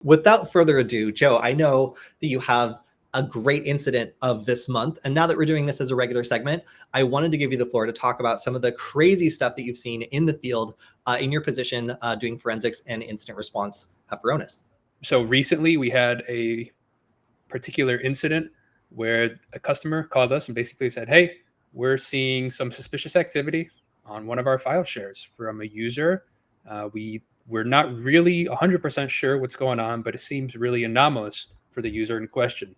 Without further ado, Joe, I know that you have a great incident of this month. And now that we're doing this as a regular segment, I wanted to give you the floor to talk about some of the crazy stuff that you've seen in the field in your position doing forensics and incident response at Varonis. So recently we had a particular incident where a customer called us and basically said, hey, we're seeing some suspicious activity on one of our file shares from a user. We're not really 100% sure what's going on, but it seems really anomalous for the user in question.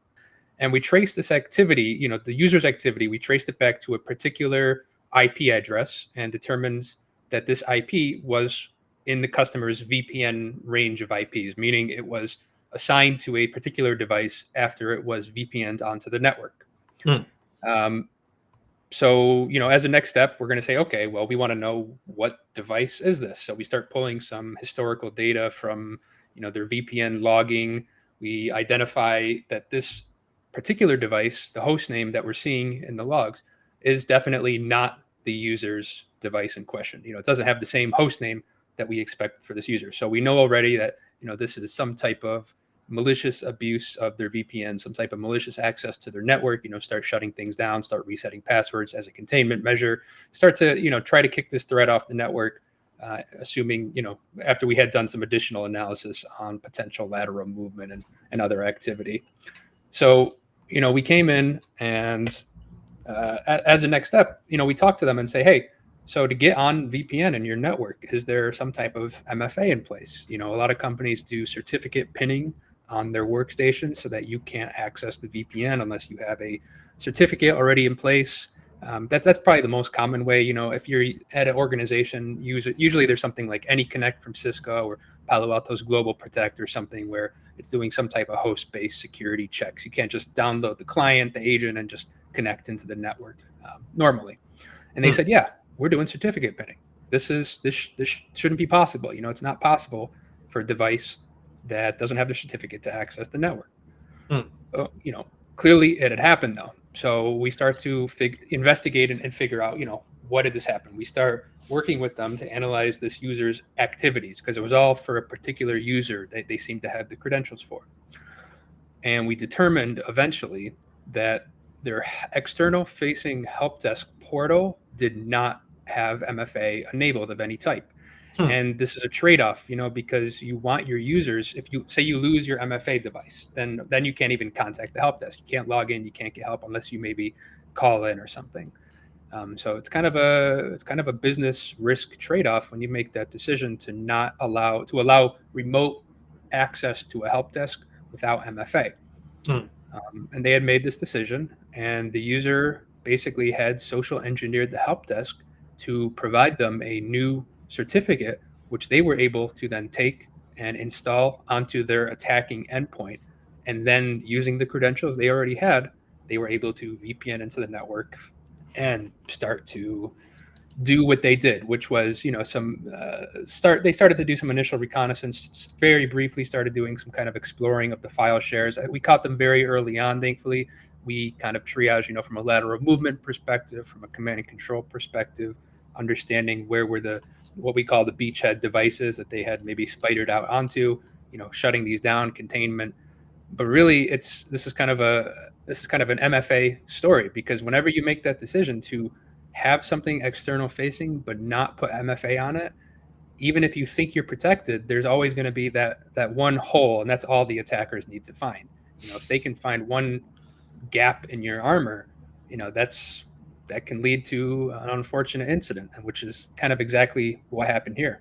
And we traced this activity, the user's activity, we traced it back to a particular IP address and determined that this IP was in the customer's VPN range of IPs, meaning it was assigned to a particular device after it was VPN'd onto the network. So, as a next step, we're going to say, okay, well, we want to know what device is this. So we start pulling some historical data from, their VPN logging. We identify that this particular device, the host name that we're seeing in the logs, is definitely not the user's device in question. It doesn't have the same host name that we expect for this user. So we know already that, this is some type of malicious abuse of their VPN, some type of malicious access to their network, start shutting things down, start resetting passwords as a containment measure, start to, try to kick this threat off the network, assuming, after we had done some additional analysis on potential lateral movement and other activity. So, we came in and as a next step, we talked to them and say, hey, so to get on VPN in your network, is there some type of MFA in place? A lot of companies do certificate pinning on their workstation so that you can't access the VPN unless you have a certificate already in place. That's probably the most common way. If you're at an organization, usually there's something like AnyConnect from Cisco or Palo Alto's Global Protect or something where it's doing some type of host-based security checks. You can't just download the client, the agent, and just connect into the network normally. And they said, yeah, we're doing certificate pinning. This shouldn't be possible. It's not possible for a device that doesn't have the certificate to access the network. Clearly it had happened though. So we start to investigate and figure out, what did this happen? We start working with them to analyze this user's activities because it was all for a particular user that they seemed to have the credentials for. And we determined eventually that their external facing Helpdesk portal did not have MFA enabled of any type. And this is a trade-off, because you want your users, if you say you lose your MFA device, then you can't even contact the help desk. You can't log in, you can't get help unless you maybe call in or something. So it's kind of a business risk trade-off when you make that decision to allow remote access to a help desk without MFA. And they had made this decision, and the user basically had social engineered the help desk to provide them a new certificate, which they were able to then take and install onto their attacking endpoint. And then using the credentials they already had, they were able to VPN into the network and start to do what they did, which was, they started to do some initial reconnaissance, very briefly started doing some kind of exploring of the file shares. We caught them very early on, thankfully. We kind of triage, from a lateral movement perspective, from a command and control perspective, understanding where were what we call the beachhead devices that they had maybe spidered out onto, shutting these down, containment. But really this is kind of an MFA story, because whenever you make that decision to have something external facing but not put MFA on it, even if you think you're protected, there's always going to be that one hole, and that's all the attackers need to find. If they can find one gap in your armor, that can lead to an unfortunate incident, which is kind of exactly what happened here.